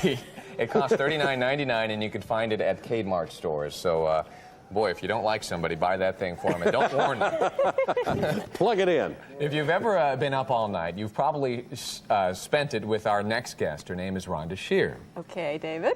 It costs $39.99, and you can find it at Kmart stores. So, boy, if you don't like somebody, buy that thing for them, and don't warn them. Plug it in. If you've ever been up all night, you've probably spent it with our next guest. Her name is Rhonda Shear. Okay, David.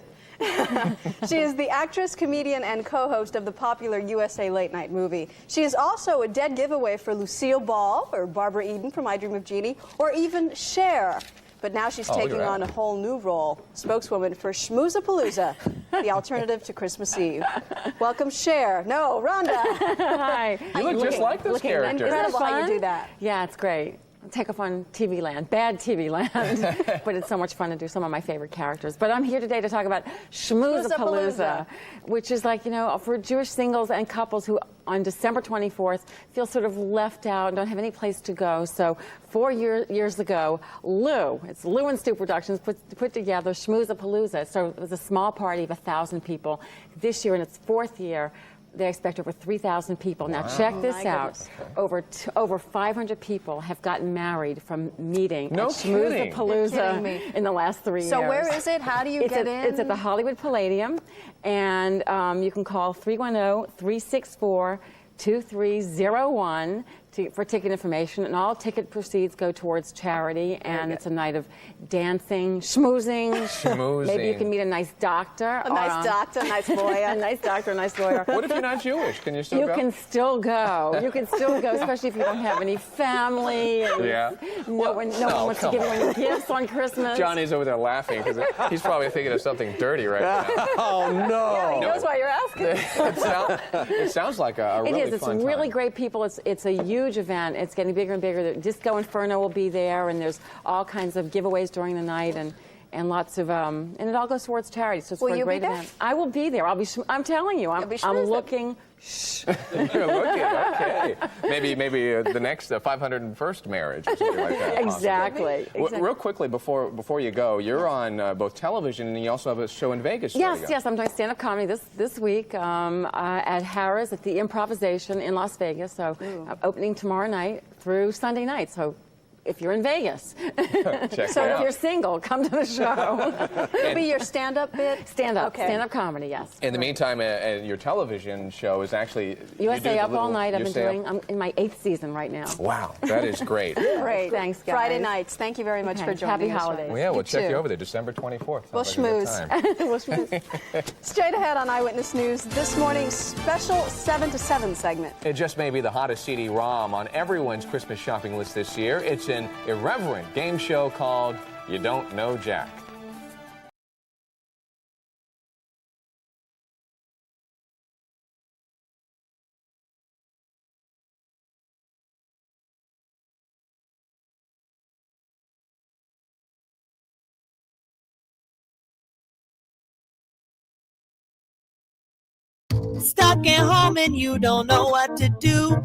She is the actress, comedian, and co-host of the popular USA Late Night movie. She is also a dead giveaway for Lucille Ball, or Barbara Eden from I Dream of Jeannie, or even Cher. But now she's taking on a whole new role, spokeswoman for Schmoozapalooza, the alternative to Christmas Eve. Welcome, Cher. No, Rhonda. Hi. You look just like this character. Incredible how you do that. Yeah, it's great. Take off on TV land, bad TV land, but it's so much fun to do some of my favorite characters. But I'm here today to talk about Schmoozapalooza, which is like, you know, for Jewish singles and couples who on December 24th feel sort of left out and don't have any place to go. So 4 years ago, it's Lou and Stu Productions put together Schmoozapalooza. So it was a small party of 1,000 people. This year, in its 4th year, they expect over 3,000 people. Now, check this out. Over 500 people have gotten married from meeting at Schmoozapalooza in the last 3 years. So where is it? How do you get in? It's at the Hollywood Palladium, and you can call 310-364-2301 for ticket information, and all ticket proceeds go towards charity, and it's a night of dancing, schmoozing. Maybe you can meet a nice doctor. A nice doctor, a nice lawyer. A nice doctor, a nice lawyer. What if you're not Jewish? Can you still go? You can still go. You can still go, especially if you don't have any family. And no one wants to give you any gifts on Christmas. Johnny's over there laughing because he's probably thinking of something dirty right now. Oh, no. Yeah, he knows why you're asking. It sounds like a really fun time. It's really great people. It's a huge event. It's getting bigger and bigger. The Disco Inferno will be there, and there's all kinds of giveaways during the night, and lots of and it all goes towards charity. So it's a great event. I will be there. I'm telling you. I'm looking. Shh. You're looking. Okay. Maybe the next 501st marriage or something like that. Exactly. Real quickly before you go, you're on both television and you also have a show in Vegas. Yes. I'm doing stand-up comedy this week at Harrah's at the Improvisation in Las Vegas. So opening tomorrow night through Sunday night. So if you're in Vegas. If you're single, come to the show. It'll be your stand-up bit? Stand-up comedy, yes. In the meantime, your television show is actually... USA Up All Night. I'm in my 8th season right now. Wow, that is great. Great. Thanks, guys. Friday nights. Thank you very much for joining us. Happy holidays. Well, yeah, we'll check you over there December 24th. We'll schmooze. We'll schmooze. Straight ahead on Eyewitness News, this morning's special 7 to 7 segment. It just may be the hottest CD-ROM on everyone's Christmas shopping list this year. It's an irreverent game show called You Don't Know Jack. Stuck at home and you don't know what to do.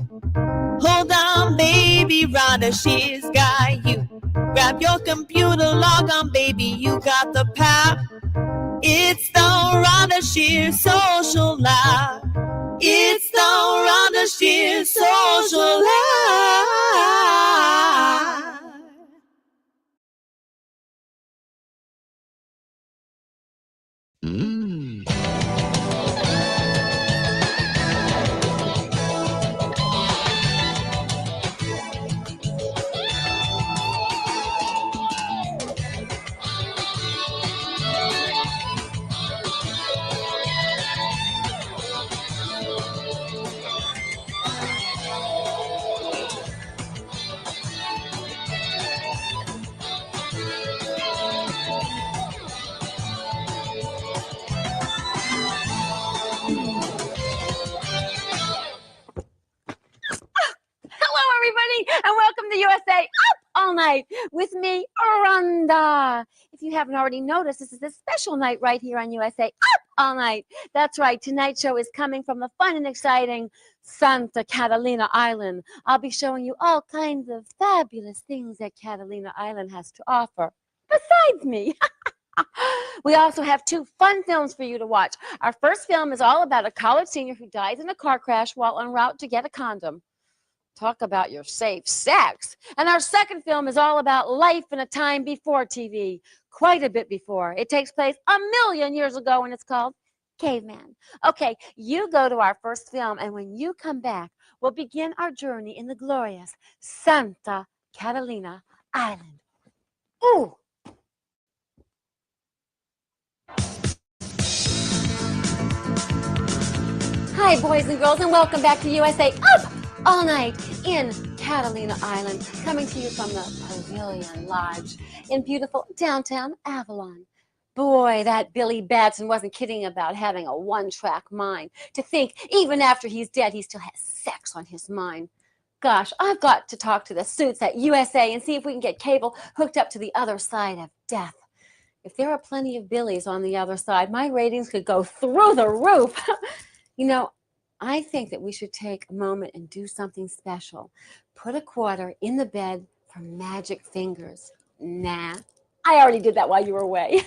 Hold on, baby, Rhonda Shear's got you. Grab your computer, log on, baby, you got the power. It's the Rhonda Shear Social Live. It's the Rhonda Shear Social Live. And welcome to USA Up All Night with me, Rhonda. If you haven't already noticed, this is a special night right here on USA Up All Night. That's right, tonight's show is coming from the fun and exciting Santa Catalina Island. I'll be showing you all kinds of fabulous things that Catalina Island has to offer, besides me. We also have 2 fun films for you to watch. Our first film is all about a college senior who dies in a car crash while en route to get a condom. Talk about your safe sex. And our second film is all about life in a time before TV. quite a bit before. It takes place 1,000,000 years ago, and it's called Caveman. Okay, you go to our first film, and when you come back, we'll begin our journey in the glorious Santa Catalina Island. Ooh! Hi, boys and girls, and welcome back to USA Up All Night in Catalina Island, coming to you from the Pavilion Lodge in beautiful downtown Avalon. Boy, that Billy Batson wasn't kidding about having a one-track mind. To think, even after he's dead, he still has sex on his mind. Gosh, I've got to talk to the suits at USA and see if we can get cable hooked up to the other side of death. If there are plenty of Billies on the other side, my ratings could go through the roof. You know, I think that we should take a moment and do something special. Put a quarter in the bed for magic fingers. Nah, I already did that while you were away.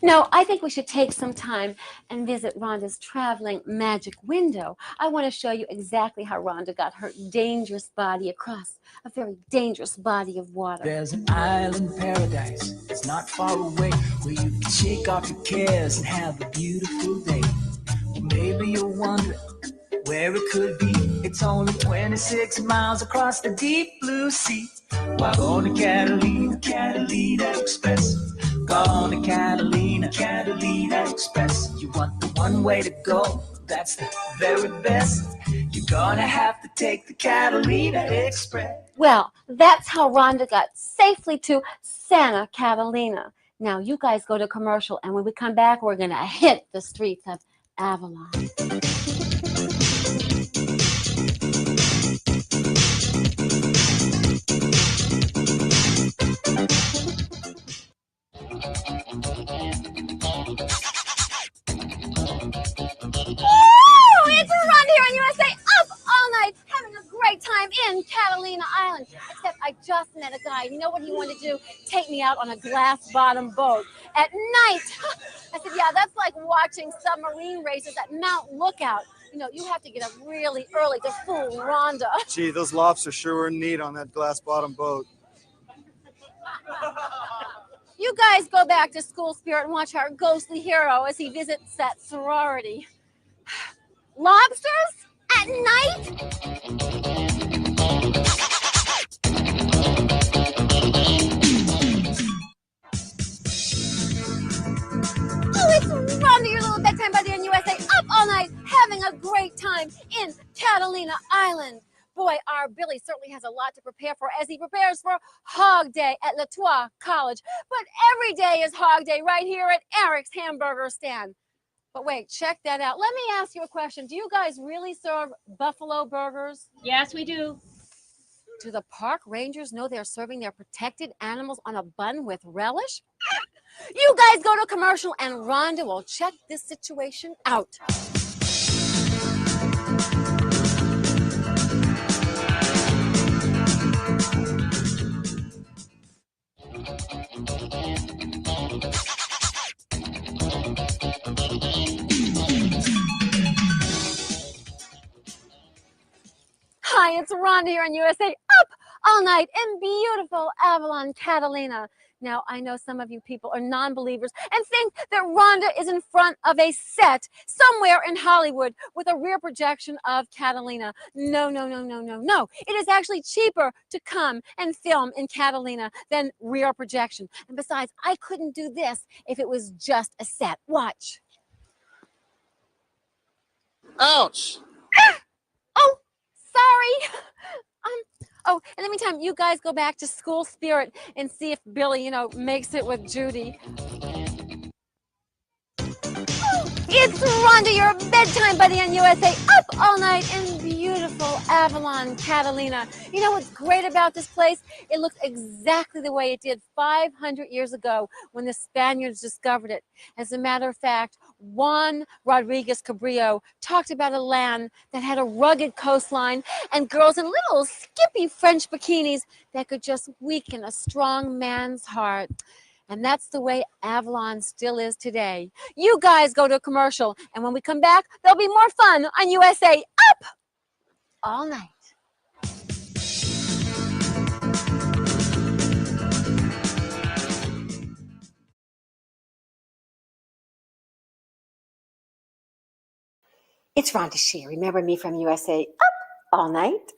No, I think we should take some time and visit Rhonda's traveling magic window. I want to show you exactly how Rhonda got her dangerous body across a very dangerous body of water. There's an island paradise, it's not far away, where you can shake off your cares and have a beautiful day. Maybe you'll wonder where it could be. It's only 26 miles across the deep blue sea. While going to Catalina, Catalina Express. Going to Catalina, Catalina Express. You want the one way to go, that's the very best. You're gonna have to take the Catalina Express. Well, that's how Rhonda got safely to Santa Catalina. Now, you guys go to commercial, and when we come back, we're gonna hit the streets of Avalon. It's Rhonda here on USA Up All Night, having a great time in Catalina Island. Except I just met a guy. You know what he wanted to do? Take me out on a glass-bottom boat at night. I said, yeah, that's like watching submarine races at Mount Lookout. You know, you have to get up really early to fool Rhonda. Gee, those lobsters sure were neat on that glass-bottom boat. You guys go back to school spirit and watch our ghostly hero as he visits that sorority. Lobsters at night? Oh, it's Rhonda, your little bedtime buddy on USA, up all night, having a great time in Catalina Island. Boy, our Billy certainly has a lot to prepare for as he prepares for Hog Day at Latour College. But every day is Hog Day right here at Eric's Hamburger Stand. But wait, check that out. Let me ask you a question. Do you guys really serve buffalo burgers? Yes, we do. Do the park rangers know they're serving their protected animals on a bun with relish? You guys go to commercial and Rhonda will check this situation out. Hi, it's Rhonda here on USA Up All Night in beautiful Avalon, Catalina. Now, I know some of you people are non-believers and think that Rhonda is in front of a set somewhere in Hollywood with a rear projection of Catalina. No, no, no, no, no, no. It is actually cheaper to come and film in Catalina than rear projection. And besides, I couldn't do this if it was just a set. Watch. Ouch! Oh, sorry. Oh, and let me tell you guys go back to school spirit and see if Billy, makes it with Judy. It's Rhonda, your bedtime buddy on USA, up all night in beautiful Avalon, Catalina. You know what's great about this place? It looks exactly the way it did 500 years ago when the Spaniards discovered it. As a matter of fact, Juan Rodriguez Cabrillo talked about a land that had a rugged coastline and girls in little skimpy French bikinis that could just weaken a strong man's heart. And that's the way Avalon still is today. You guys go to a commercial, and when we come back, there'll be more fun on USA Up All Night. It's Rhonda Shear. Remember me from USA Up All Night?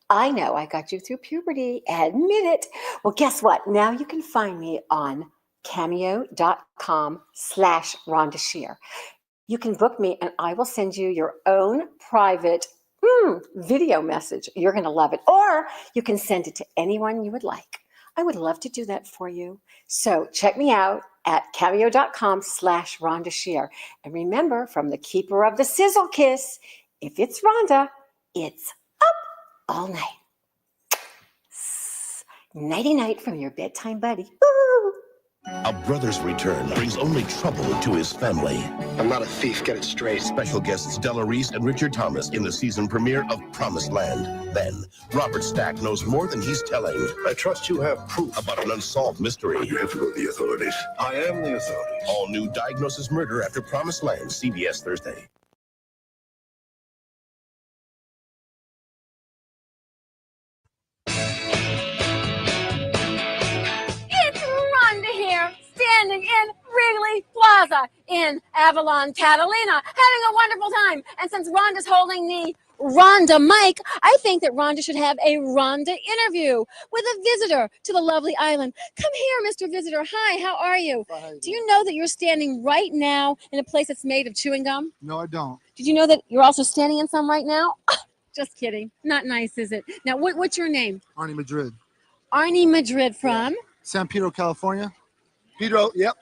I know I got you through puberty. Admit it. Well, guess what? Now you can find me on cameo.com/Rhonda Shear. You can book me and I will send you your own private video message. You're going to love it. Or you can send it to anyone you would like. I would love to do that for you. So check me out at cameo.com/Rhonda Shear. And remember, from the keeper of the sizzle kiss, if it's Rhonda, it's up all night. Nighty-night from your bedtime buddy. Ooh. A brother's return brings only trouble to his family. I'm not a thief, get it straight. Special guests Della Reese and Richard Thomas in the season premiere of Promised Land. Then, Robert Stack knows more than he's telling. I trust you have proof About an unsolved mystery. You have to go to the authorities. I am the authorities. All new Diagnosis Murder after Promised Land, CBS Thursday. It's Rhonda here, standing in Wrigley Plaza in Avalon, Catalina, having a wonderful time. And since Rhonda's holding the Rhonda mic, I think that Rhonda should have a Rhonda interview with a visitor to the lovely island. Come here, Mr. Visitor. Hi, how are you? Do you know that you're standing right now in a place that's made of chewing gum? No, I don't. Did you know that you're also standing in some right now? Just kidding. Not nice, is it? Now, what's your name? Arnie Madrid. Arnie Madrid from? San Pedro, California. Pedro, yep.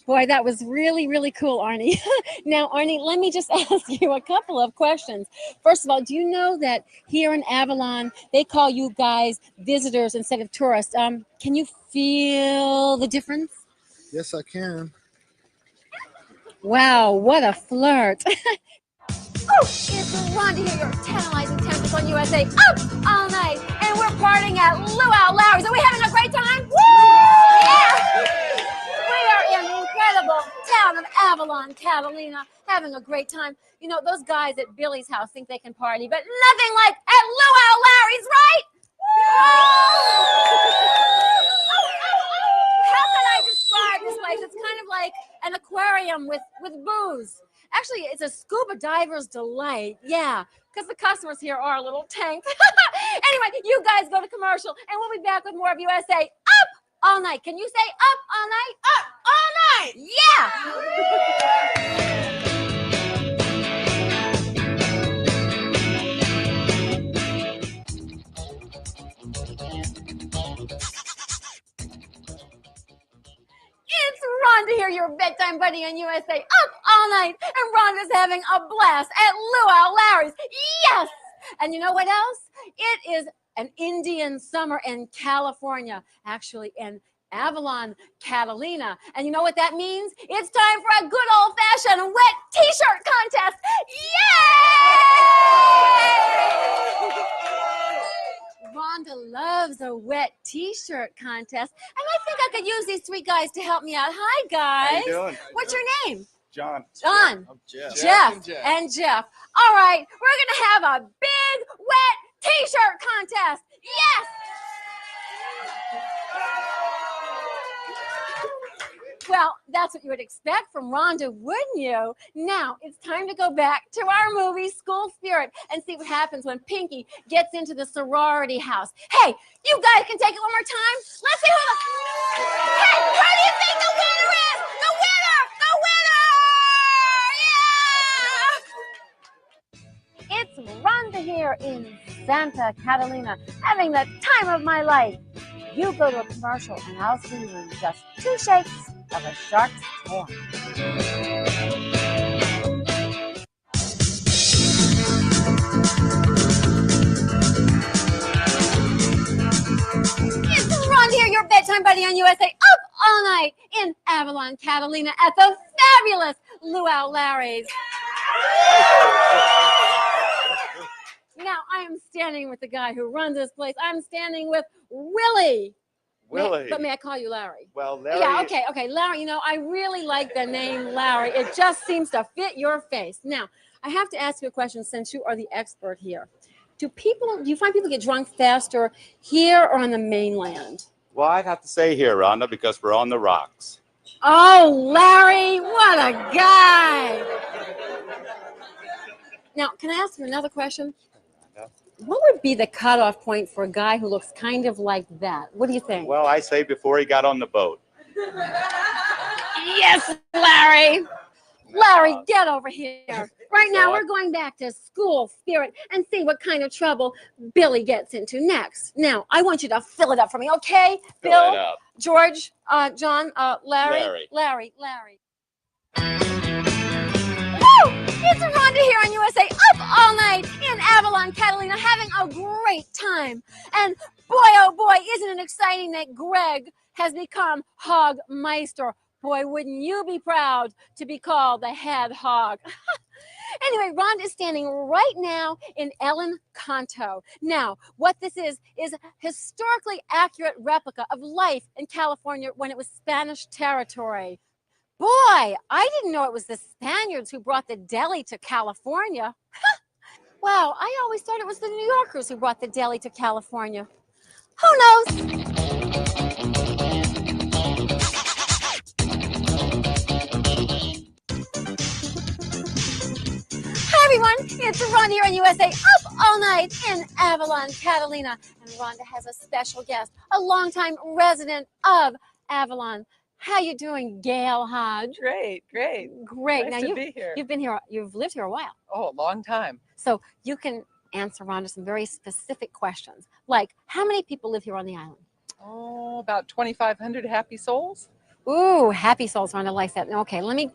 Boy, that was really, really cool, Arnie. Now, Arnie, let me just ask you a couple of questions. First of all, do you know that here in Avalon, they call you guys visitors instead of tourists? Can you feel the difference? Yes, I can. Wow, what a flirt. Oh, it's Rhonda here, your tantalizing temptress on USA Up All Night. And we're partying at Luau Lowry's. Are we having a great time? Woo! Yeah! We are in the incredible town of Avalon, Catalina, having a great time. You know, those guys at Billy's house think they can party, but nothing like at Luau Lowry's, right? How can I describe this place? It's kind of like an aquarium with booze. Actually, it's a scuba diver's delight. Yeah, because the customers here are a little tanked. Anyway, you guys go to commercial, and we'll be back with more of USA Up All Night. Can you say up all night? Up all night! Yeah! It's Rhonda here, your bedtime buddy on USA Up All Night. And Rhonda's having a blast at Luau Lowry's. Yes! And you know what else? It is an Indian summer in California, actually in Avalon, Catalina. And you know what that means? It's time for a good old-fashioned wet t-shirt contest. Yay! Rhonda loves a wet t-shirt contest. And I think I could use these three guys to help me out. Hi, guys. How you doing? What's your name? John. John. I'm Jeff. Jeff. And Jeff. All right, we're going to have a big wet t-shirt contest. Yes! Well, that's what you would expect from Rhonda, wouldn't you? Now, it's time to go back to our movie, School Spirit, and see what happens when Pinky gets into the sorority house. Hey, you guys can take it one more time? Let's see who the... Hey, who do you think the winner is? The winner! The winner! Yeah! It's Rhonda here in Santa Catalina, having the time of my life. You go to a commercial, and I'll see you in just 2 shakes of a shark's tail. It's Rhonda here, your bedtime buddy on USA Up All Night in Avalon, Catalina at the fabulous Luau Lowry's. Now, I am standing with the guy who runs this place. I'm standing with Willie. Willie. But may I call you Larry? Well, Larry. Yeah, okay. Larry, you know, I really like the name Larry. It just seems to fit your face. Now, I have to ask you a question since you are the expert here. Do you find people get drunk faster here or on the mainland? Well, I'd have to say here, Rhonda, because we're on the rocks. Oh, Larry, what a guy. Now, can I ask you another question? What would be the cutoff point for a guy who looks kind of like that? What do you think? Well, I say before he got on the boat. Yes, Larry. Larry, get over here. Right now, we're going back to school spirit and see what kind of trouble Billy gets into next. Now, I want you to fill it up for me, okay? Fill Bill, it up. George, John, Larry. Larry. Woo! It's Rhonda here on USA, up all night in Avalon, Catalina, having a great time. And boy, oh boy, isn't it exciting that Greg has become Hogmeister. Boy, wouldn't you be proud to be called the head hog. Anyway, Rhonda is standing right now in El Encanto. Now, what this is a historically accurate replica of life in California when it was Spanish territory. Boy, I didn't know it was the Spaniards who brought the deli to California. Wow, I always thought it was the New Yorkers who brought the deli to California. Who knows? Hi everyone, it's Rhonda here on USA, up all night in Avalon, Catalina. And Rhonda has a special guest, a longtime resident of Avalon. How you doing, Gail Hodge? Great. Great. Nice now to be here. You've lived here a while. Oh, a long time. So you can answer Rhonda some very specific questions, like how many people live here on the island? Oh, about 2,500 happy souls. Ooh, happy souls. Rhonda likes that. Okay, let me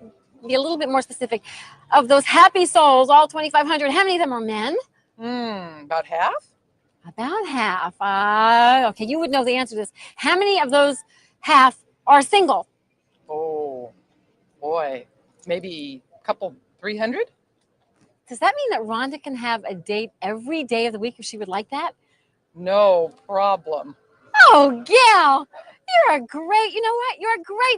be a little bit more specific. Of those happy souls, all 2,500, how many of them are men? About half. About half. Okay, you would know the answer to this. How many of those half are single? Oh, boy. Maybe a couple, 300? Does that mean that Rhonda can have a date every day of the week if she would like that? No problem. Oh, Gail, you're a great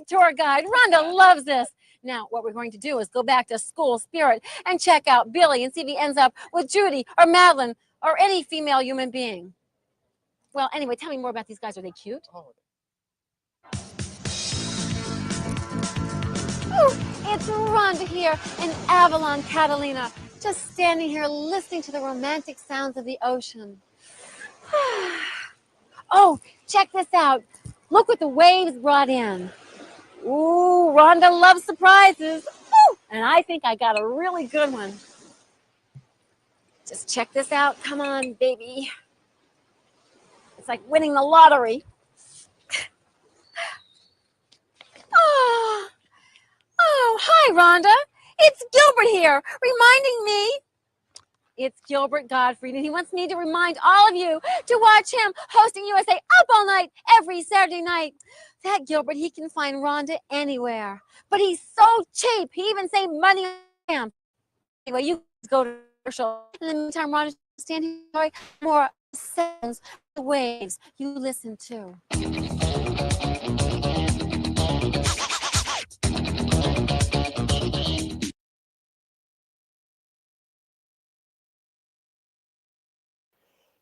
tour guide. Rhonda loves this. Now, what we're going to do is go back to school spirit and check out Billy and see if he ends up with Judy or Madeline or any female human being. Well, anyway, tell me more about these guys. Are they cute? Oh, it's Rhonda here in Avalon, Catalina, just standing here listening to the romantic sounds of the ocean. Oh, check this out. Look what the waves brought in. Ooh, Rhonda loves surprises. Ooh, and I think I got a really good one. Just check this out. Come on, baby. It's like winning the lottery. Oh, hi, Rhonda. It's Gilbert here, reminding me. It's Gilbert Gottfried, and he wants me to remind all of you to watch him hosting USA Up All Night every Saturday night. That Gilbert, he can find Rhonda anywhere, but he's so cheap. He even saved money on him. Anyway, you go to the show. In the meantime, Rhonda's standing here more sounds, the waves you listen to.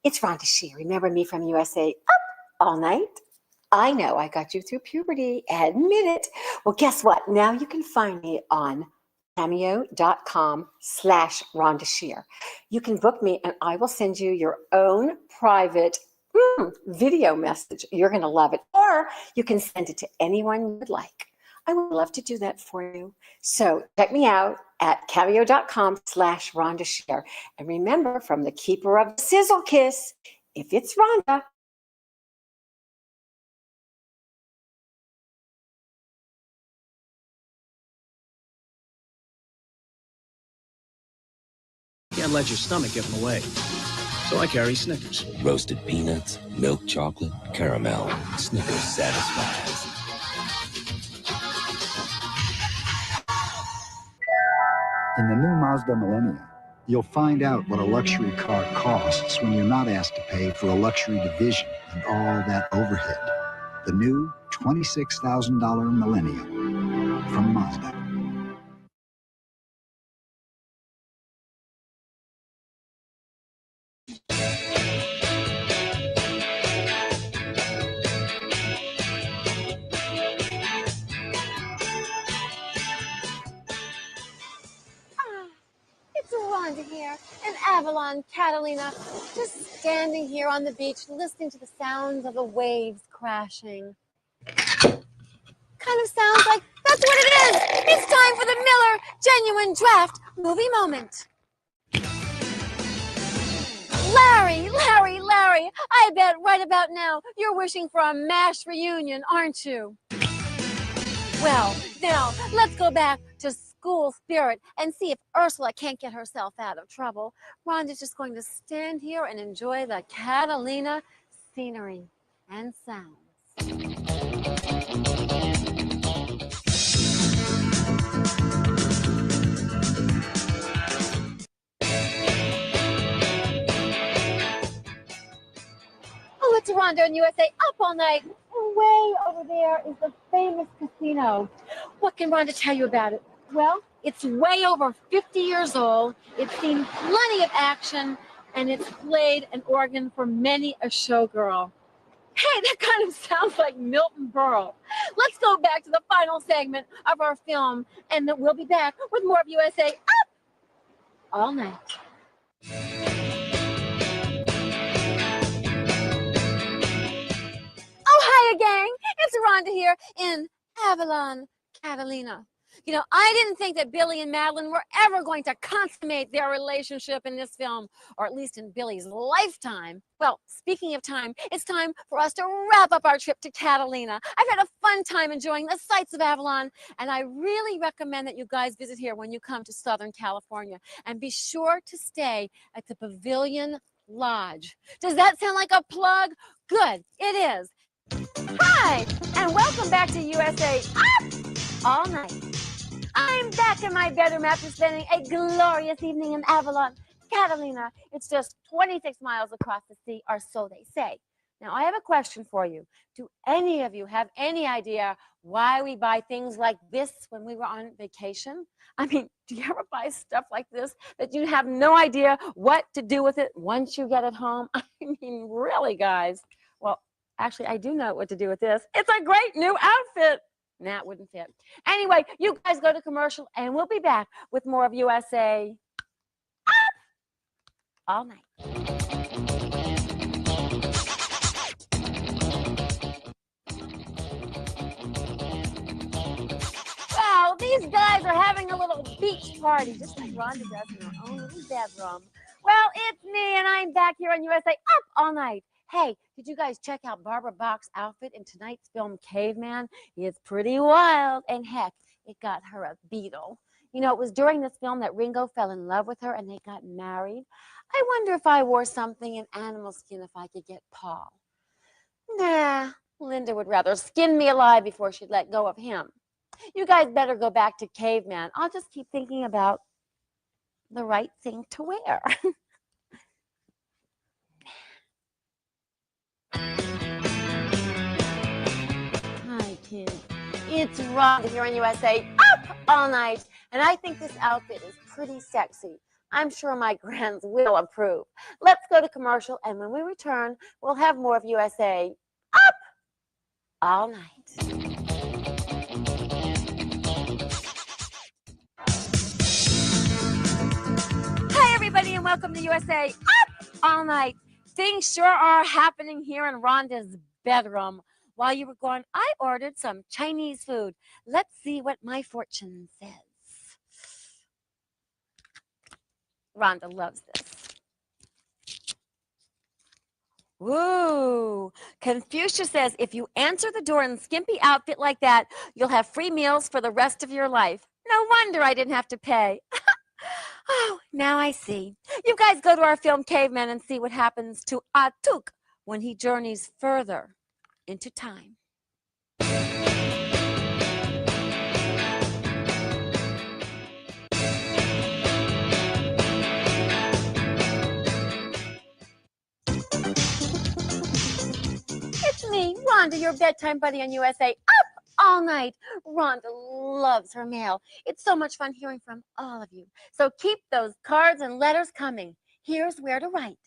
It's Rhonda Shear. Remember me from USA Up All Night? I know I got you through puberty. Admit it. Well, guess what? Now you can find me on cameo.com/Rhonda Shear. You can book me and I will send you your own private video message. You're going to love it. Or you can send it to anyone you would like. I would love to do that for you. So check me out at cameo.com/Rhonda Shear. And remember, from the keeper of the sizzle kiss, if it's Rhonda, Can't let your stomach get in the way. So I carry Snickers. Roasted peanuts, milk chocolate, caramel. Snickers satisfies. In the new Mazda Millennium, you'll find out what a luxury car costs when you're not asked to pay for a luxury division and all that overhead. The new $26,000 Millennium from Mazda. Rhonda here in Avalon, Catalina, just standing here on the beach listening to the sounds of the waves crashing. Kind of sounds like that's what it is. It's time for the Miller Genuine Draft Movie Moment. Larry, I bet right about now you're wishing for a MASH reunion, aren't you? Well, now let's go back to school spirit and see if Ursula can't get herself out of trouble. Rhonda's just going to stand here and enjoy the Catalina scenery and sounds. Oh, it's Rhonda in USA, up all night. Way over there is the famous casino. What can Rhonda tell you about it? Well, it's way over 50 years old. It's seen plenty of action, and it's played an organ for many a showgirl. Hey, that kind of sounds like Milton Berle. Let's go back to the final segment of our film, and then we'll be back with more of USA Up All Night. Hiya, gang. It's Rhonda here in Avalon, Catalina. You know, I didn't think that Billy and Madeline were ever going to consummate their relationship in this film, or at least in Billy's lifetime. Well, speaking of time, it's time for us to wrap up our trip to Catalina. I've had a fun time enjoying the sights of Avalon, and I really recommend that you guys visit here when you come to Southern California. And be sure to stay at the Pavilion Lodge. Does that sound like a plug? Good, it is. Hi, and welcome back to USA Up All Night. I'm back in my bedroom after spending a glorious evening in Avalon, Catalina. It's just 26 miles across the sea, or so they say. Now, I have a question for you. Do any of you have any idea why we buy things like this when we were on vacation? I mean, do you ever buy stuff like this that you have no idea what to do with it once you get it home? I mean, really, guys? Well, actually, I do know what to do with this. It's a great new outfit. Nah, it wouldn't fit. Anyway, you guys go to commercial, and we'll be back with more of USA Up All Night. Wow, these guys are having a little beach party, just like Rhonda does in her own little bedroom. Well, it's me, and I'm back here on USA Up All Night. Hey, did you guys check out Barbara Bach's outfit in tonight's film, Caveman? It's pretty wild, and heck, it got her a beetle. You know, it was during this film that Ringo fell in love with her and they got married. I wonder if I wore something in animal skin if I could get Paul. Nah, Linda would rather skin me alive before she'd let go of him. You guys better go back to Caveman. I'll just keep thinking about the right thing to wear. Hi, kids. It's Rhonda here on USA Up All Night, and I think this outfit is pretty sexy. I'm sure my grands will approve. Let's go to commercial, and when we return, we'll have more of USA Up All Night. Hi, everybody, and welcome to USA Up All Night. Things sure are happening here in Rhonda's bedroom. While you were gone, I ordered some Chinese food. Let's see what my fortune says. Rhonda loves this. Woo! Confucius says if you answer the door in a skimpy outfit like that, you'll have free meals for the rest of your life. No wonder I didn't have to pay. Oh, now I see. You guys go to our film Caveman and see what happens to Atuk when he journeys further into time. It's me, Rhonda, your bedtime buddy on USA Up All Night. Rhonda loves her mail. It's so much fun hearing from all of you. So keep those cards and letters coming. Here's where to write.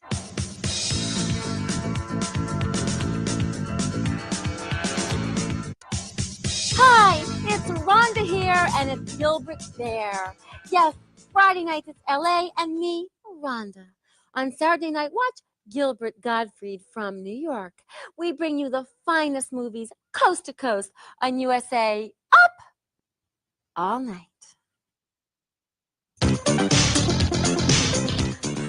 Hi, it's Rhonda here, and it's Gilbert there. Yes, Friday nights, it's LA and me, Rhonda. On Saturday night, watch Gilbert Gottfried from New York. We bring you the finest movies coast to coast on USA Up All Night.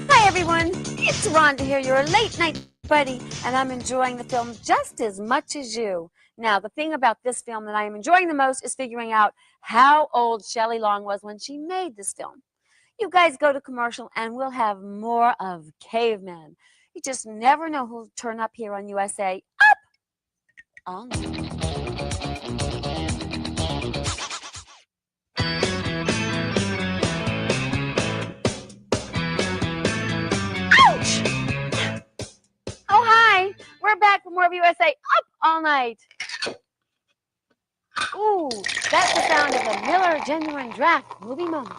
Hi, everyone. It's Rhonda here, your late night buddy, and I'm enjoying the film just as much as you. Now, the thing about this film that I am enjoying the most is figuring out how old Shelley Long was when she made this film. You guys go to commercial and we'll have more of Cavemen. You just never know who'll turn up here on USA Up All Night. Ouch! Oh, hi. We're back for more of USA Up All Night. Ooh, that's the sound of a Miller Genuine Draft movie moment.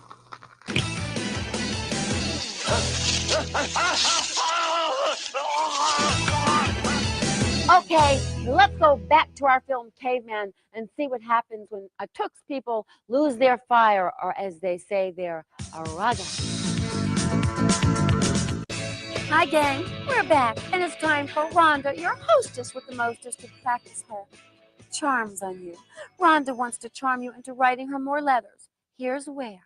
Okay, let's go back to our film Caveman and see what happens when Tux people lose their fire, or as they say, their araga. Hi, gang. We're back, and it's time for Rhonda, your hostess with the mostest, to practice her charms on you. Rhonda wants to charm you into writing her more letters. Here's where.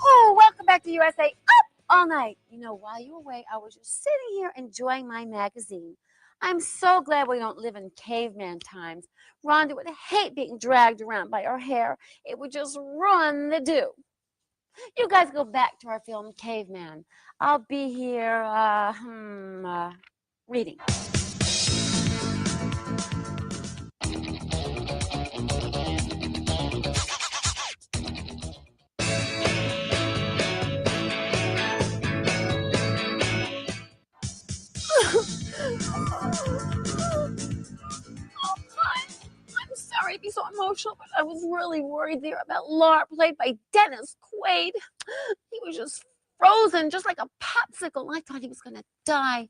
Oh, welcome back to USA Up All Night. You know, while you were away, I was just sitting here enjoying my magazine. I'm so glad we don't live in caveman times. Rhonda would hate being dragged around by her hair. It would just ruin the do. You guys go back to our film Caveman. I'll be here, reading. I'm sorry to be so emotional, but I was really worried there about Laura, played by Dennis Quaid. He was just frozen, just like a popsicle. I thought he was going to die,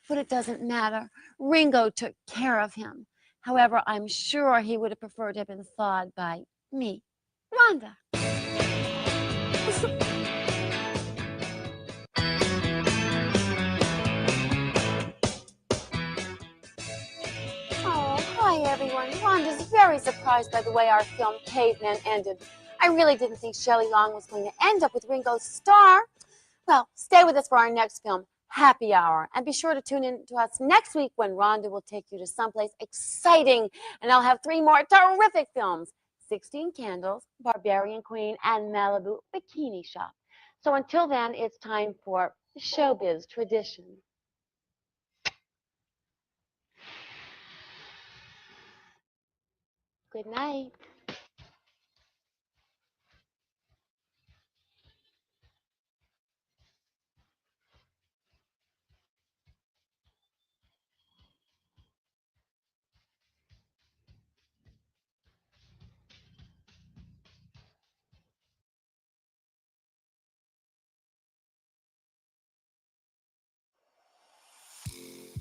but it doesn't matter. Ringo took care of him. However, I'm sure he would have preferred to have been thawed by me, Rhonda. Hi, everyone. Rhonda's very surprised by the way our film Caveman ended. I really didn't think Shelley Long was going to end up with Ringo's star. Well, stay with us for our next film, Happy Hour. And be sure to tune in to us next week when Rhonda will take you to someplace exciting. And I'll have 3 more terrific films, 16 Candles, Barbarian Queen, and Malibu Bikini Shop. So until then, it's time for Showbiz Tradition. Good night.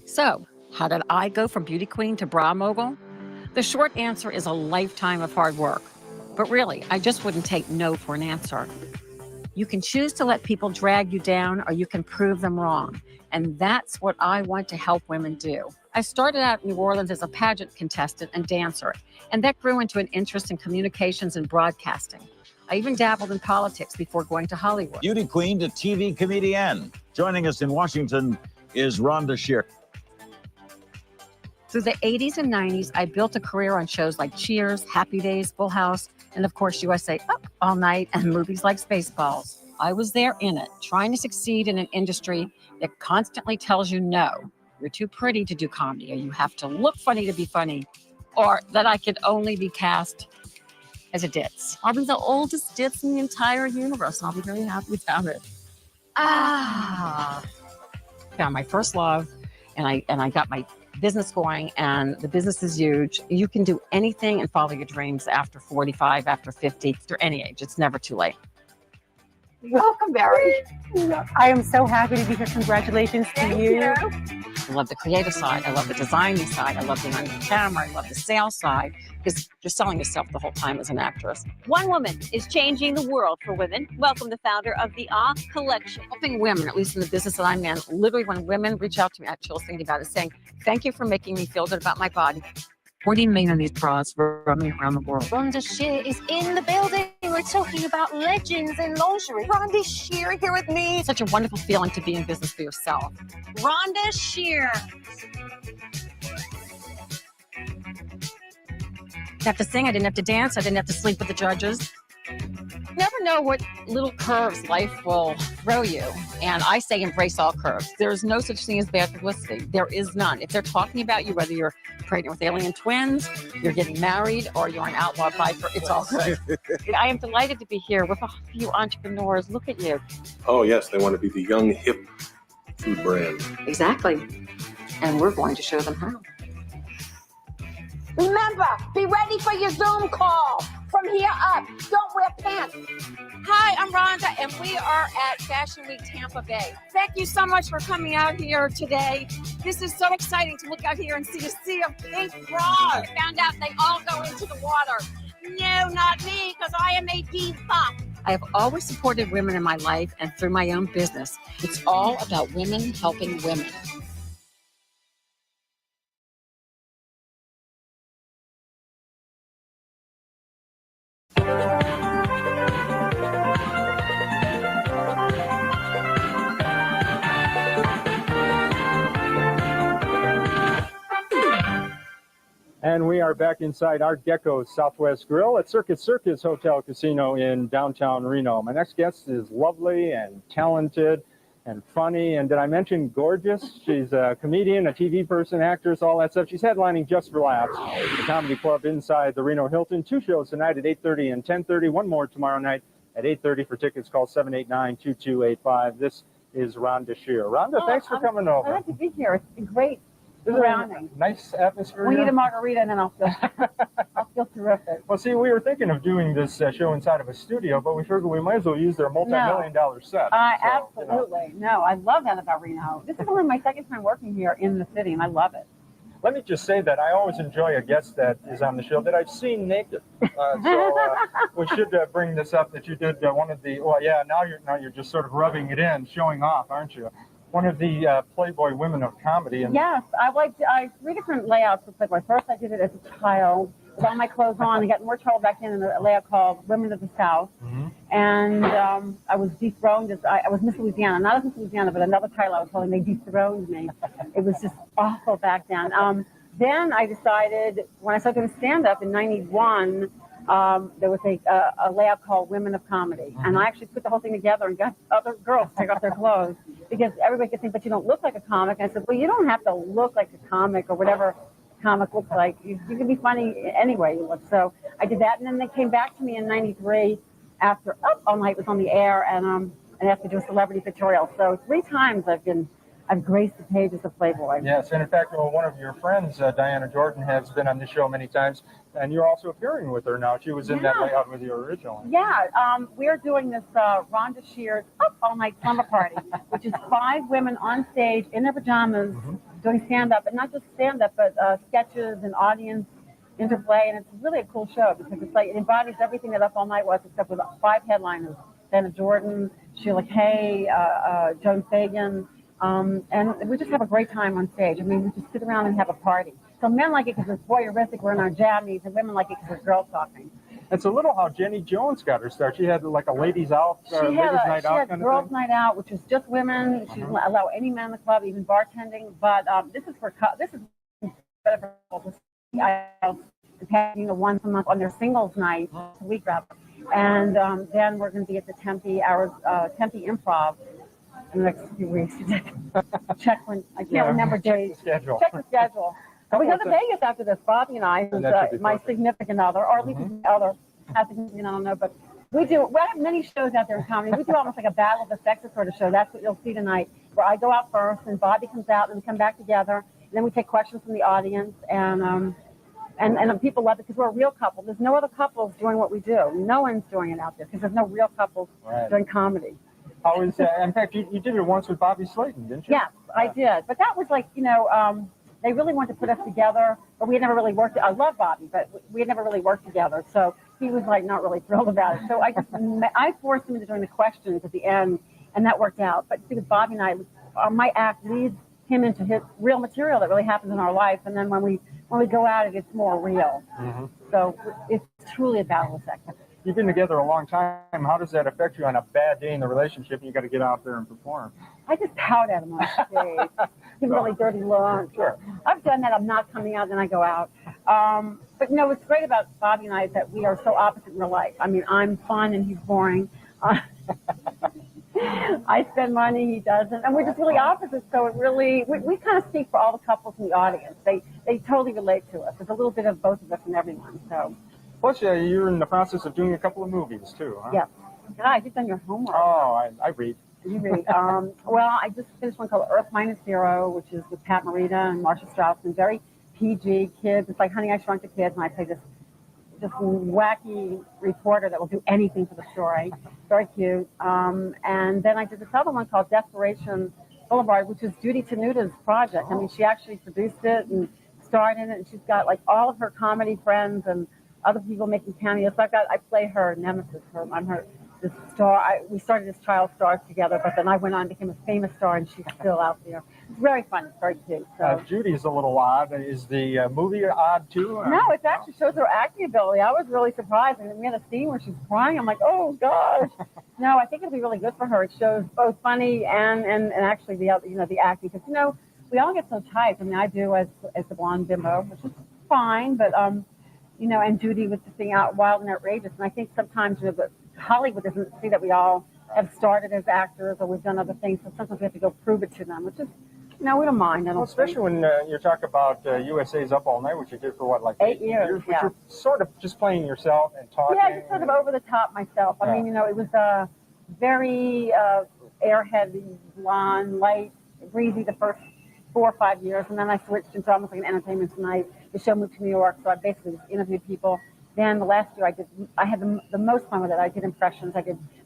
So, how did I go from beauty queen to bra mogul? The short answer is a lifetime of hard work. But really, I just wouldn't take no for an answer. You can choose to let people drag you down, or you can prove them wrong. And that's what I want to help women do. I started out in New Orleans as a pageant contestant and dancer, and that grew into an interest in communications and broadcasting. I even dabbled in politics before going to Hollywood. Beauty queen to TV comedian. Joining us in Washington is Rhonda Shear. Through the 80s and 90s, I built a career on shows like Cheers, Happy Days, Full House, and of course, USA Up All Night, and movies like Spaceballs. I was there in it, trying to succeed in an industry that constantly tells you no. You're too pretty to do comedy, or you have to look funny to be funny, or that I could only be cast as a ditz. I'll be the oldest ditz in the entire universe, and I'll be very happy about it. Found my first love, and I got my business going, and the business is huge. You can do anything and follow your dreams after 45, after 50, after any age. It's never too late. Welcome, Barry. I am so happy to be here. Congratulations to you. I love the creative side. I love the designing side. I love being on camera. I love the sales side, because you're selling yourself the whole time as an actress. One woman is changing the world for women. Welcome the founder of the Ah Collection. Helping women, at least in the business that I'm in, literally when women reach out to me, I have chills thinking about it, saying, thank you for making me feel good about my body. 40 million of these bras roaming around the world. Rhonda Shear is in the building. We're talking about legends in lingerie. Rhonda Shear here with me. It's such a wonderful feeling to be in business for yourself. Rhonda Shear. I have to sing, I didn't have to dance, I didn't have to sleep with the judges. You never know what little curves life will throw you. And I say embrace all curves. There is no such thing as bad publicity. There is none. If they're talking about you, whether you're pregnant with alien twins, you're getting married, or you're an outlaw biker, it's all good. I am delighted to be here with a few entrepreneurs. Look at you. Oh, yes, they want to be the young, hip food brand. Exactly. And we're going to show them how. Remember, be ready for your Zoom call. From here up, don't wear pants. Hi, I'm Rhonda, and we are at Fashion Week Tampa Bay. Thank you so much for coming out here today. This is so exciting to look out here and see a sea of pink bras. I found out they all go into the water. No, not me, because I am a diva. I have always supported women in my life and through my own business. It's all about women helping women. And we are back inside Art Deco's Southwest Grill at Circus Hotel Casino in downtown Reno. My next guest is lovely and talented and funny. And did I mention gorgeous? She's a comedian, a TV person, actress, all that stuff. She's headlining Just for Laughs, the comedy club inside the Reno Hilton. 2 shows tonight at 8:30 and 10:30. One more tomorrow night at 8:30. For tickets, call 789-2285. This is Rhonda Shear. Rhonda, thanks for coming over. Glad to be here. It's been great. Isn't it a nice atmosphere We here? need a margarita and then I'll feel terrific. Well, see, we were thinking of doing this show inside of a studio, but we figured we might as well use their multi-million-dollar set. Absolutely. No, I love that about Reno. This is only my second time working here in the city, and I love it. Let me just say that I always enjoy a guest that is on the show that I've seen naked. We should bring this up that you did one of the. Well, yeah. Now you're just sort of rubbing it in, showing off, aren't you? One of the Playboy Women of Comedy. And yes, I 3 different layouts for Playboy. First, I did it as a child with all my clothes on. I got more trouble back then in a layout called Women of the South. Mm-hmm. And I was dethroned as I was Miss Louisiana. Not as Miss Louisiana, but another title I was holding. They dethroned me. It was just awful back then. Then I decided, when I started doing stand-up in 91, there was a layout called Women of Comedy. Mm-hmm. And I actually put the whole thing together and got other girls to take off their clothes because everybody could think, but you don't look like a comic. And I said, well, you don't have to look like a comic or whatever a comic looks like. You can be funny any way you look. So I did that. And then they came back to me in 93 after Up All Night was on the air and after do a celebrity pictorial. So 3 times I've graced the pages of Playboy. Yes, and in fact, one of your friends, Diana Jordan, has been on the show many times, and you're also appearing with her now. She was in that layout with you originally. Yeah, we're doing this Rhonda Shear's Up All Night Slumber Party, which is 5 women on stage in their pajamas doing stand-up, and not just stand-up, but sketches and audience interplay, and it's really a cool show because it's like it embodies everything that Up All Night was, except with 5 headliners: Diana Jordan, Sheila Kay, Joan Fagan. And we just have a great time on stage. I mean, we just sit around and have a party. So men like it because it's voyeuristic, we're in our jammies, and women like it because it's girls talking. It's a little how Jenny Jones got her start. She had like a ladies' out, ladies' night out kind of girls' thing. night out, which was just women. She didn't allow any men in the club, even bartending. But this is better for having once a month on their singles night, a week rather. And then we're going to be at the Tempe Improv in the next few weeks. Check when I can't remember days. Check the schedule. And we go to Vegas after this. Bobby and I, who's my significant other, or at least his other, I don't know, but we have many shows out there in comedy. We do almost like a battle of the sexes sort of show. That's what you'll see tonight, where I go out first and Bobby comes out and we come back together. And then we take questions from the audience and people love it because we're a real couple. There's no other couples doing what we do. No one's doing it out there because there's no real couples doing comedy. How is that? In fact, you did it once with Bobby Slayton, didn't you? Yes, I did. But that was like, they really wanted to put us together, but we had never really worked. I love Bobby, but we had never really worked together. So he was like not really thrilled about it. So I forced him into doing the questions at the end, and that worked out. But see, with Bobby and I, my act leads him into his real material that really happens in our life, and then when we go at it, it's more real. Mm-hmm. So it's truly a battle act. You've been together a long time. How does that affect you on a bad day in the relationship and you got to get out there and perform? I just pout at him on stage. Give him really dirty looks. Sure. I've done that. I'm not coming out, then I go out. But what's great about Bobby and I is that we are so opposite in real life. I mean, I'm fun and he's boring. I spend money, he doesn't, and we're just really opposite. So it really, we kind of speak for all the couples in the audience. They totally relate to us. There's a little bit of both of us and everyone. So. Plus, you're in the process of doing a couple of movies too, huh? Yeah. Guys, you've done your homework. Oh, I read. You read. Well, I just finished one called Earth Minus Zero, which is with Pat Morita and Marcia Strausman. Very PG, kids. It's like Honey, I Shrunk the Kids, and I play this wacky reporter that will do anything for the story. Very cute. And then I did this other one called Desperation Boulevard, which is Judy Tenuta's project. I mean, she actually produced it and starred in it, and she's got like all of her comedy friends and other people making cameos. So I play her nemesis. I'm her the star. We started as child stars together, but then I went on and became a famous star, and she's still out there. It's very fun. It's very cute. So. Judy's a little odd. Is the movie odd too? No, it actually shows her acting ability. I was really surprised. And we had a scene where she's crying. I'm like, oh gosh. No, I think it'll be really good for her. It shows both funny and actually the acting, because we all get so tight. I mean, I do as the blonde bimbo, which is fine, but and Judy with the thing out wild and outrageous. And I think sometimes, but Hollywood doesn't see that we all have started as actors or we've done other things. So sometimes we have to go prove it to them, which is, we don't mind. Especially when you talk about USA's Up All Night, which you did for what, like 8 years? Which you're sort of just playing yourself and talking. Yeah, just sort of over the top myself. I mean, it was very airhead, blonde, light, breezy the first 4 or 5 years, and then I switched into almost like an Entertainment Tonight. The show moved to New York, so I basically just interviewed people. Then the last year I had the most fun with it. I did impressions.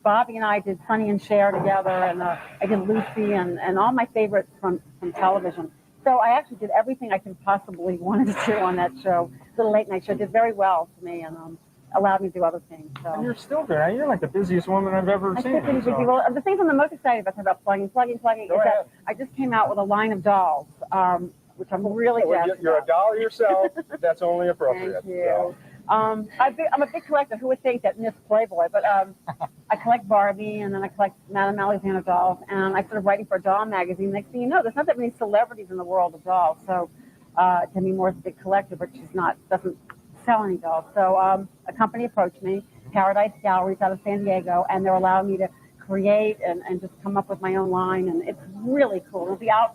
Bobby and I did Sonny and Cher together, and I did Lucy and all my favorites from television. So I actually did everything I could possibly wanted to do on that show. The late night show did very well for me, and allowed me to do other things. So. And you're still there. You're like the busiest woman I've ever seen. Well, the things I'm the most excited about plugging, is that I just came out with a line of dolls, which I'm really jazzed You're a doll yourself. That's only appropriate. Thank you. I'm a big collector. Who would think that Miss Playboy? But I collect Barbie, and then I collect Madame Alexander dolls, and I started writing for a doll magazine. Next thing you know, there's not that many celebrities in the world of dolls. So Demi Moore's a big collector, but she's doesn't sell any dolls. So a company approached me, Paradise Galleries out of San Diego, and they're allowing me to create and just come up with my own line, and it's really cool. It'll be out.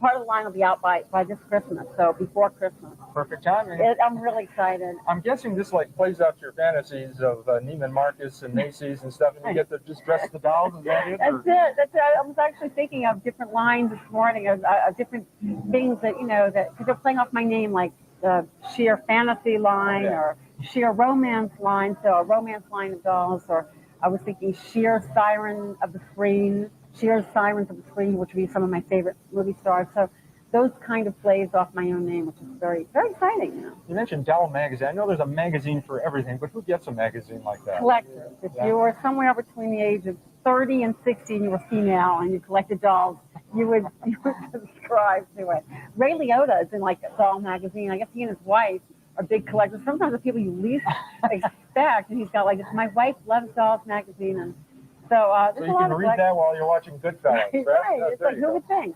Part of the line will be out by this Christmas, so before Christmas. Perfect timing. I'm really excited. I'm guessing this plays out your fantasies of Neiman Marcus and Macy's and stuff, and you get to just dress the dolls. Is that it? That's it. I was actually thinking of different lines this morning of different things that because they're playing off my name, like the Sheer Fantasy line or Sheer Romance line, so a romance line of dolls, or I was thinking Sheer Siren of the Screen. Sheer Sirens of the Screen, which would be some of my favorite movie stars. So those kind of plays off my own name, which is very, very exciting. You mentioned Doll Magazine. I know there's a magazine for everything, but who gets a magazine like that? Collectors. If you were somewhere between the age of 30 and 60 and you were female and you collected dolls, you would subscribe to it. Ray Liotta is in like a doll magazine. I guess he and his wife are big collectors. Sometimes the people you least expect, and he's got my wife loves dolls magazine, and so you can read that while you're watching Goodfellas, right? Right. It's like, who would think?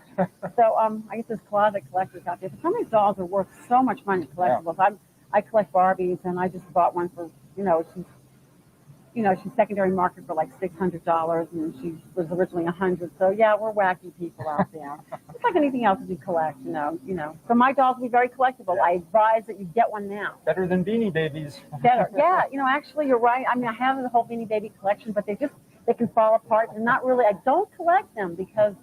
So I guess there's closet collectors out there. But some of these dolls are worth so much money, collectibles. Yeah. I collect Barbies, and I just bought one for, she's secondary market for like $600, and she was originally $100. So yeah, we're wacky people out there. It's like anything else that you collect, So my dolls will be very collectible. Yeah. I advise that you get one now. Better than Beanie Babies. Better. Yeah, actually you're right. I mean, I have the whole Beanie Baby collection, but they can fall apart. And not really, I don't collect them because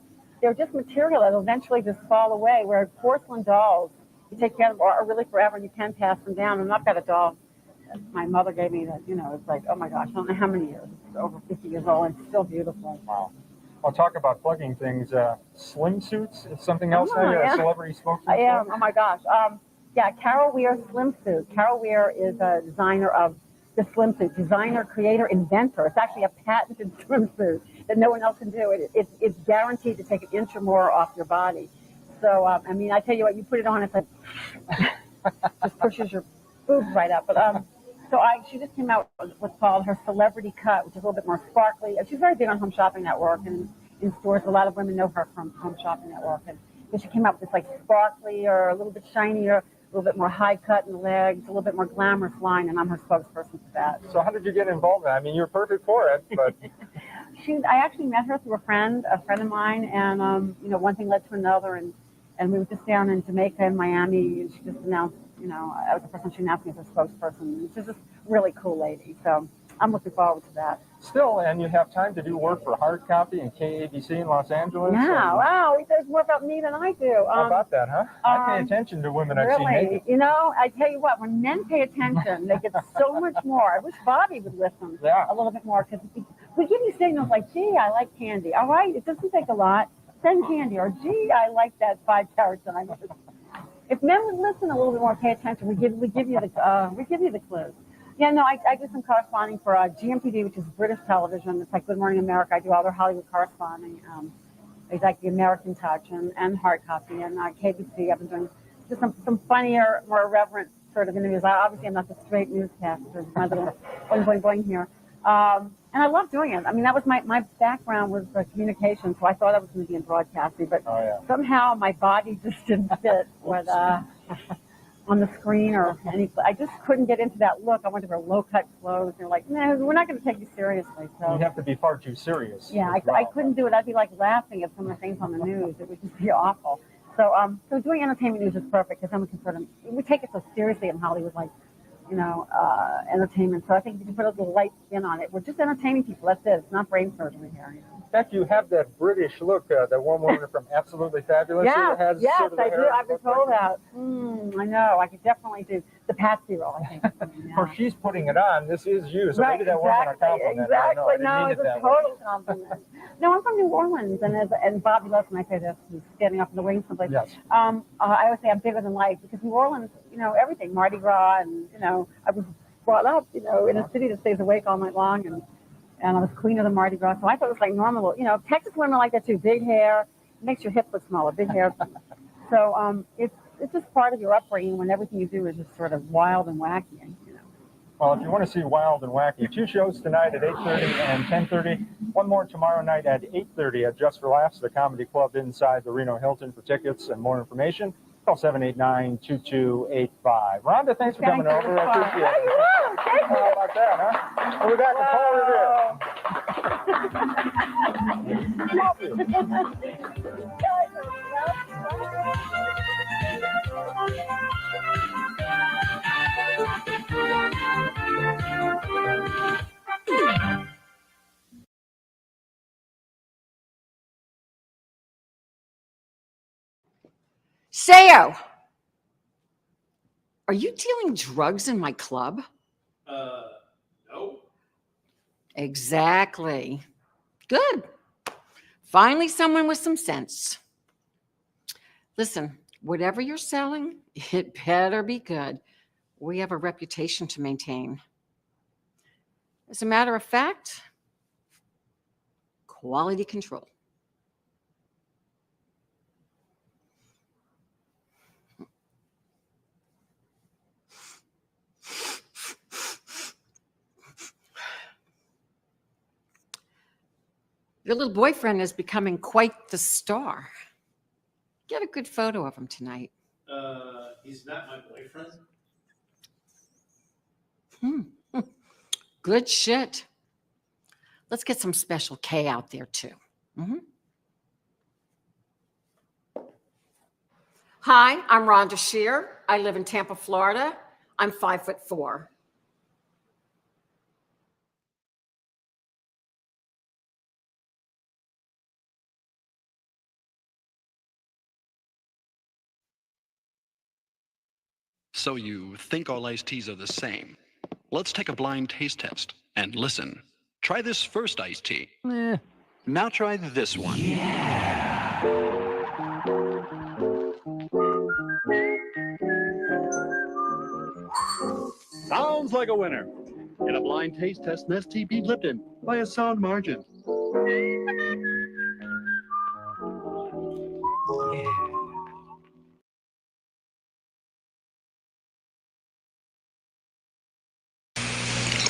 they're just material that will eventually just fall away, where porcelain dolls, you take care of them are really forever, and you can pass them down. And I've got a doll that my mother gave me that, it's like, oh my gosh, I don't know how many years. It's over 50 years old, and it's still beautiful. Wow. I'll talk about plugging things. Swimsuits is something else now. You're a celebrity spokesperson. I am. Oh my gosh. Yeah, Carol Weir swimsuit. Carol Weir is a designer of the swimsuit. Designer, creator, inventor. It's actually a patented swimsuit that no one else can do. It's guaranteed to take an inch or more off your body. So, I mean, I tell you what, you put it on, it's like, just pushes your boobs right up. But she just came out with what's called her celebrity cut, which is a little bit more sparkly. She's very big on Home Shopping Network and in stores. A lot of women know her from Home Shopping Network. And she came out with this like sparkly or a little bit shinier, a little bit more high cut in the legs, a little bit more glamorous line, and I'm her spokesperson for that. So how did you get involved in that? I mean, you're perfect for it, but... I actually met her through a friend of mine, and one thing led to another, and we were just down in Jamaica and Miami, and she just announced, I was the person she announced me as her spokesperson. She's just a really cool lady, so I'm looking forward to that. Still, and you have time to do work for Hard Copy and KABC in Los Angeles. Yeah, wow, he says more about me than I do. How about that, huh? I pay attention to women I've seen naked. I tell you what, when men pay attention, they get so much more. I wish Bobby would listen a little bit more, because we give you signals like, gee, I like candy. All right, it doesn't take a lot. Send candy. Or, gee, I like that 5-carat diamond. If men would listen a little bit more, pay attention, we give you the clues. Yeah, no, I do some corresponding for GMTV, which is British television. It's like Good Morning America. I do all their Hollywood corresponding. It's like the American Touch and Hard Copy and KBC. I've been doing just some funnier, more irreverent sort of interviews. Obviously, I'm not the straight newscaster. My little boing, boing, boing here. And I love doing it. I mean, that was my background was communication, so I thought I was going to be in broadcasting, but somehow my body just didn't fit with on the screen or any. I just couldn't get into that look. I wanted to wear low-cut clothes. They're like, no, we're not going to take you seriously. So you have to be far too serious. Yeah, I couldn't do it. I'd be like laughing at some of the things on the news. It would just be awful. So doing entertainment news is perfect because then we take it so seriously in Hollywood, like, entertainment. So I think you can put a little light spin on it. We're just entertaining people. That's it. It's not brain surgery here. In fact, you have that British look, that one woman from Absolutely Fabulous. Yes, sort of I do. I've been told that. I know. I could definitely do the Patsy role, I think. Or she's putting it on. This is you. So right, maybe that wasn't a compliment. Exactly. No, it's a total compliment. No, I'm from New Orleans, and Bobby loves when I say this. He's standing up in the wings someplace. Yes. I always say I'm bigger than life because New Orleans, everything, Mardi Gras, and I was brought up, in a city that stays awake all night long, and I was queen of the Mardi Gras, so I thought it was like normal. Texas women like that too. Big hair, it makes your hip look smaller. Big hair. So it's just part of your upbringing when everything you do is just sort of wild and wacky. Well, if you want to see Wild and Wacky, 2 shows tonight at 8:30 and 10:30. One more tomorrow night at 8:30 at Just for Laughs, the comedy club inside the Reno Hilton. For tickets and more information, call 789-2285. Rhonda, thanks for coming over. I appreciate it. How about that, huh? We'll be back Sayo, are you dealing drugs in my club? No. Exactly. Good. Finally, someone with some sense. Listen, whatever you're selling, it better be good. We have a reputation to maintain. As a matter of fact, quality control. Your little boyfriend is becoming quite the star. Get a good photo of him tonight. He's not my boyfriend. Good shit. Let's get some Special K out there too. Hi, I'm Rhonda Shear. I live in Tampa, Florida. I'm 5'4". So you think all iced teas are the same? Let's take a blind taste test and listen. Try this first iced tea. Now try this one. Sounds like a winner. In a blind taste test, Nestea beat Lipton by a sound margin.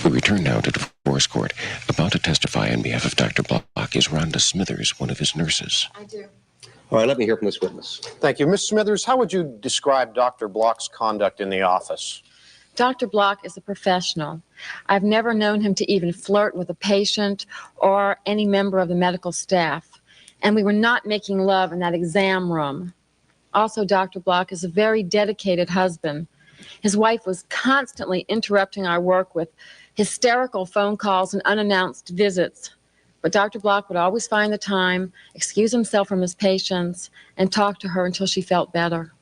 We return now to divorce court. About to testify on behalf of Dr. Block is Rhonda Smithers, one of his nurses. I do. All right, let me hear from this witness. Thank you. Ms. Smithers, how would you describe Dr. Block's conduct in the office? Dr. Block is a professional. I've never known him to even flirt with a patient or any member of the medical staff. And we were not making love in that exam room. Also, Dr. Block is a very dedicated husband. His wife was constantly interrupting our work with hysterical phone calls and unannounced visits. But Dr. Block would always find the time, excuse himself from his patients, and talk to her until she felt better.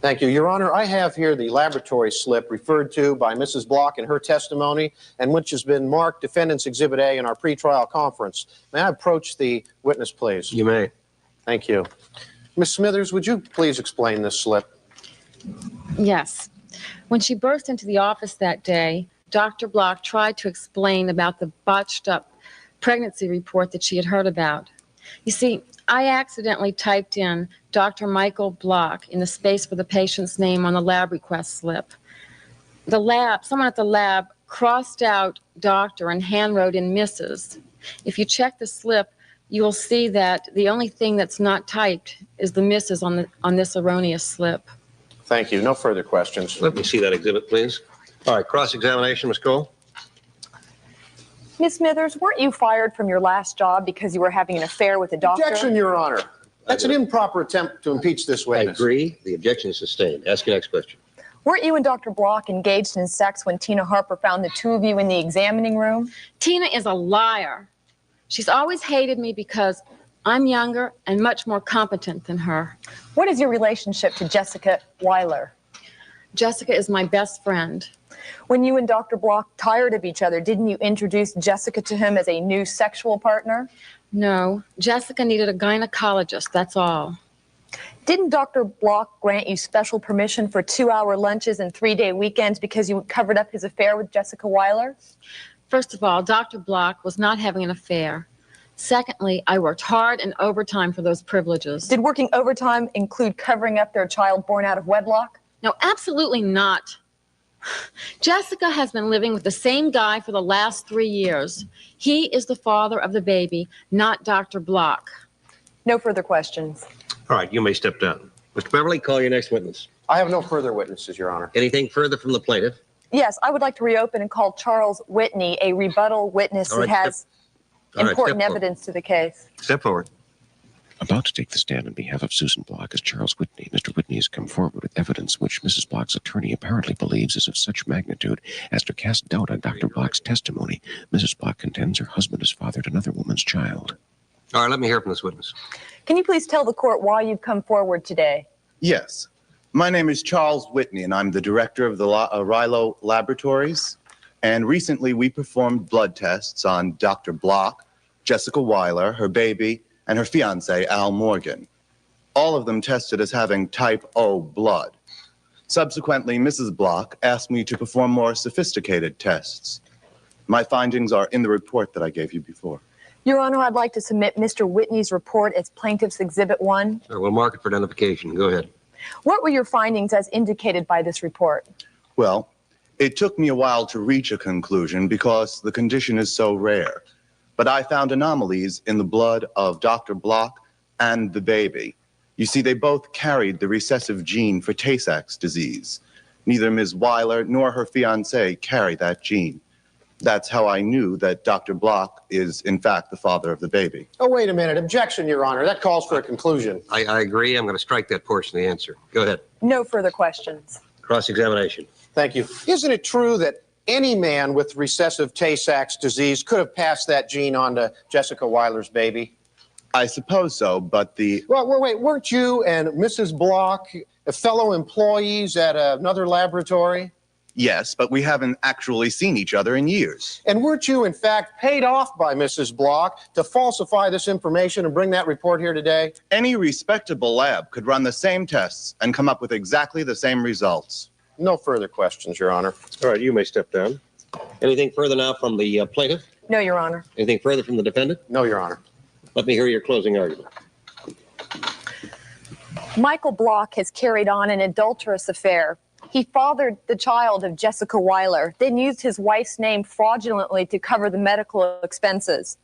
Thank you. Your Honor, I have here the laboratory slip referred to by Mrs. Block in her testimony and which has been marked Defendant's Exhibit A in our pretrial conference. May I approach the witness, please? You may. Thank you. Ms. Smithers, would you please explain this slip? Yes. When she burst into the office that day, Dr. Block tried to explain about the botched up pregnancy report that she had heard about. You see, I accidentally typed in Dr. Michael Block in the space for the patient's name on the lab request slip. Someone at the lab crossed out doctor and handwrote in Mrs. If you check the slip, you will see that the only thing that's not typed is the Mrs. on this erroneous slip. Thank you. No further questions. Let me see that exhibit, please. All right, cross-examination, Ms. Cole. Ms. Smithers, weren't you fired from your last job because you were having an affair with a doctor? Objection, Your Honor. That's an improper attempt to impeach this witness. I agree. The objection is sustained. Ask your next question. Weren't you and Dr. Block engaged in sex when Tina Harper found the two of you in the examining room? Tina is a liar. She's always hated me because I'm younger and much more competent than her. What is your relationship to Jessica Weiler? Jessica is my best friend. When you and Dr. Block tired of each other, didn't you introduce Jessica to him as a new sexual partner? No, Jessica needed a gynecologist, that's all. Didn't Dr. Block grant you special permission for 2-hour lunches and 3-day weekends because you covered up his affair with Jessica Weiler? First of all, Dr. Block was not having an affair. Secondly, I worked hard and overtime for those privileges. Did working overtime include covering up their child born out of wedlock? No, absolutely not. Jessica has been living with the same guy for the last 3 years. He is the father of the baby, not Dr. Block. No further questions. All right, you may step down. Mr. Beverly, call your next witness. I have no further witnesses, Your Honor. Anything further from the plaintiff? Yes, I would like to reopen and call Charles Whitney a rebuttal witness who has important evidence to the case. Step forward. About to take the stand on behalf of Susan Block is Charles Whitney. Mr. Whitney has come forward with evidence which Mrs. Block's attorney apparently believes is of such magnitude as to cast doubt on Dr. Block's testimony. Mrs. Block contends her husband has fathered another woman's child. All right, let me hear from this witness. Can you please tell the court why you've come forward today? Yes. My name is Charles Whitney, and I'm the director of the Rilo Laboratories. And recently, we performed blood tests on Dr. Block, Jessica Weiler, her baby, and her fiancé, Al Morgan. All of them tested as having type O blood. Subsequently, Mrs. Block asked me to perform more sophisticated tests. My findings are in the report that I gave you before. Your Honor, I'd like to submit Mr. Whitney's report as Plaintiff's Exhibit 1. Sure, we'll mark it for identification. Go ahead. What were your findings as indicated by this report? Well, it took me a while to reach a conclusion because the condition is so rare. But I found anomalies in the blood of Dr. Block and the baby. You see, they both carried the recessive gene for Tay-Sachs disease. Neither Ms. Weiler nor her fiancé carry that gene. That's how I knew that Dr. Block is, in fact, the father of the baby. Oh, wait a minute. Objection, Your Honor. That calls for a conclusion. I agree. I'm going to strike that portion of the answer. Go ahead. No further questions. Cross-examination. Thank you. Isn't it true that any man with recessive Tay-Sachs disease could have passed that gene on to Jessica Weiler's baby? I suppose so, but the... Well, wait, weren't you and Mrs. Block fellow employees at another laboratory? Yes, but we haven't actually seen each other in years. And weren't you, in fact, paid off by Mrs. Block to falsify this information and bring that report here today? Any respectable lab could run the same tests and come up with exactly the same results. No further questions, Your Honor. All right, you may step down. Anything further now from the plaintiff? No, Your Honor. Anything further from the defendant? No, Your Honor. Let me hear your closing argument. Michael Block has carried on an adulterous affair. He fathered the child of Jessica Weiler, then used his wife's name fraudulently to cover the medical expenses.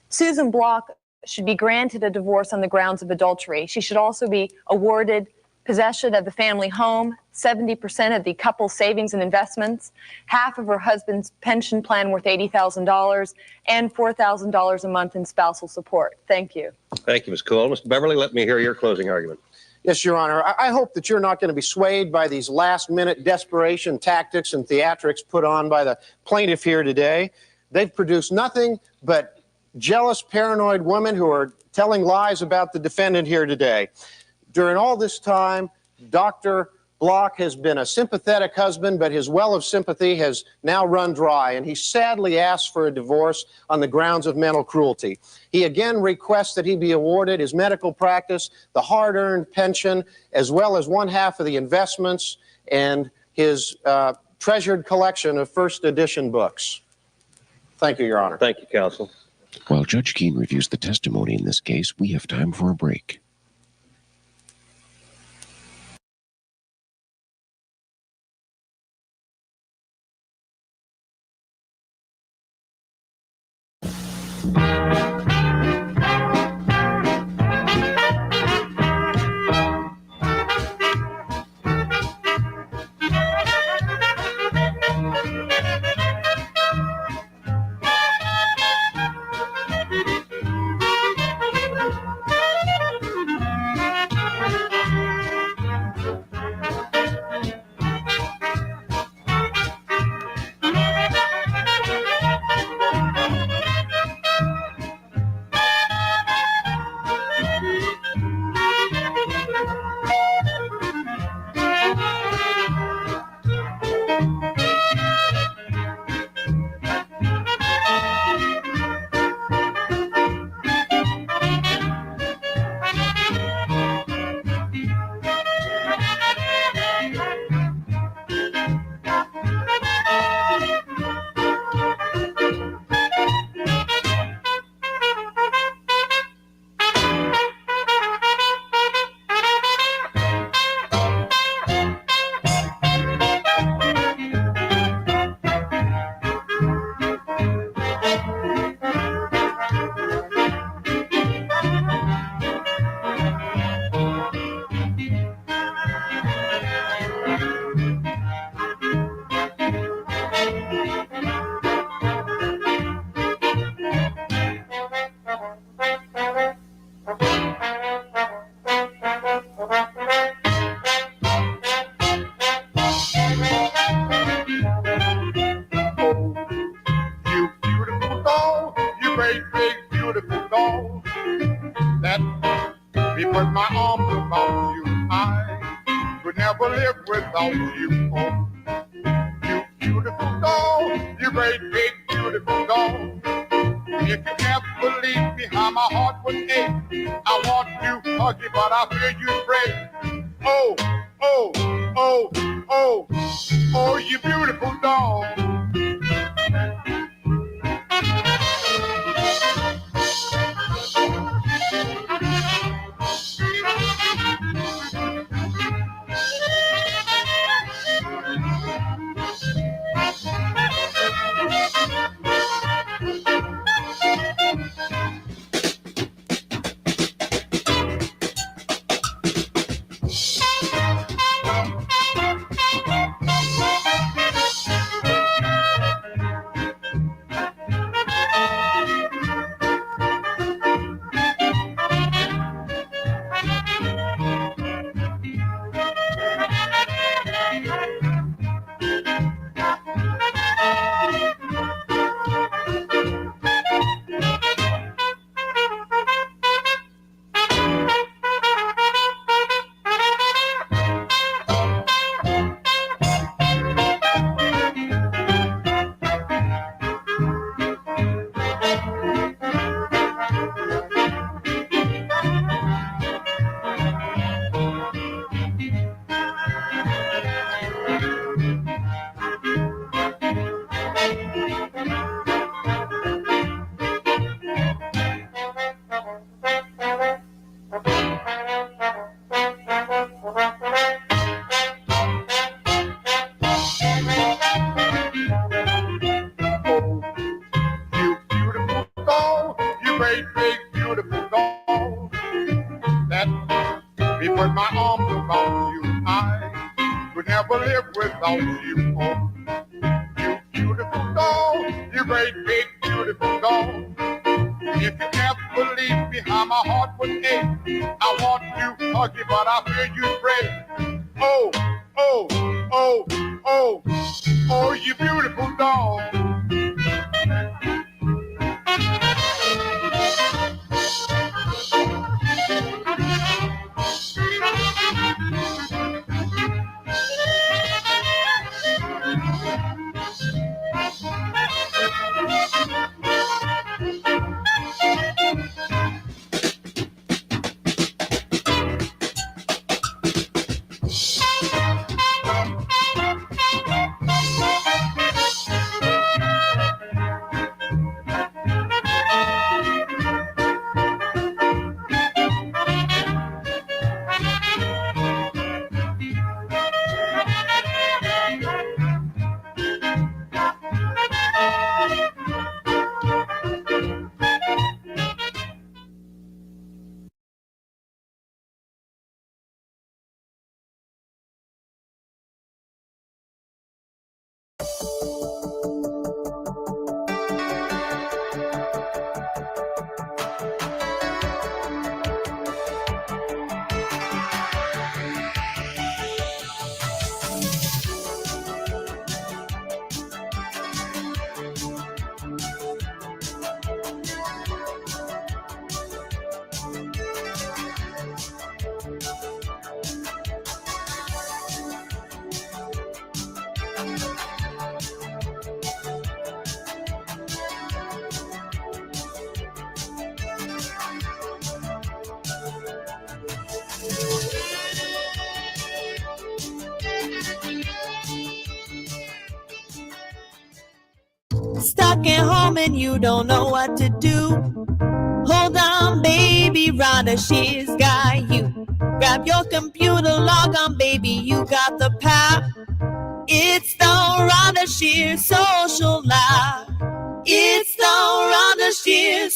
Susan Block should be granted a divorce on the grounds of adultery. She should also be awarded possession of the family home, 70% of the couple's savings and investments, half of her husband's pension plan worth $80,000, and $4,000 a month in spousal support. Thank you. Thank you, Ms. Cole. Mr. Beverly, let me hear your closing argument. Yes, Your Honor. I hope that you're not going to be swayed by these last-minute desperation tactics and theatrics put on by the plaintiff here today. They've produced nothing but jealous, paranoid women who are telling lies about the defendant here today. During all this time, Dr. Block has been a sympathetic husband, but his well of sympathy has now run dry, and he sadly asked for a divorce on the grounds of mental cruelty. He again requests that he be awarded his medical practice, the hard-earned pension, as well as one half of the investments and his treasured collection of first edition books. Thank you, Your Honor. Thank you, counsel. While Judge Keene reviews the testimony in this case, we have time for a break. put my arms around you. I could never live without you. Oh, you beautiful doll, you great big beautiful doll. If you ever leave me, how my heart would ache. I want to hug you, but I fear you break. Oh, oh, oh, oh, oh, you beautiful doll. Stuck at home and you don't know what to do. Hold on, baby, Rhonda Shear's got you. Grab your computer, log on, baby, you got the power. It's the Rhonda Shear Social Live. It's the Rhonda Shear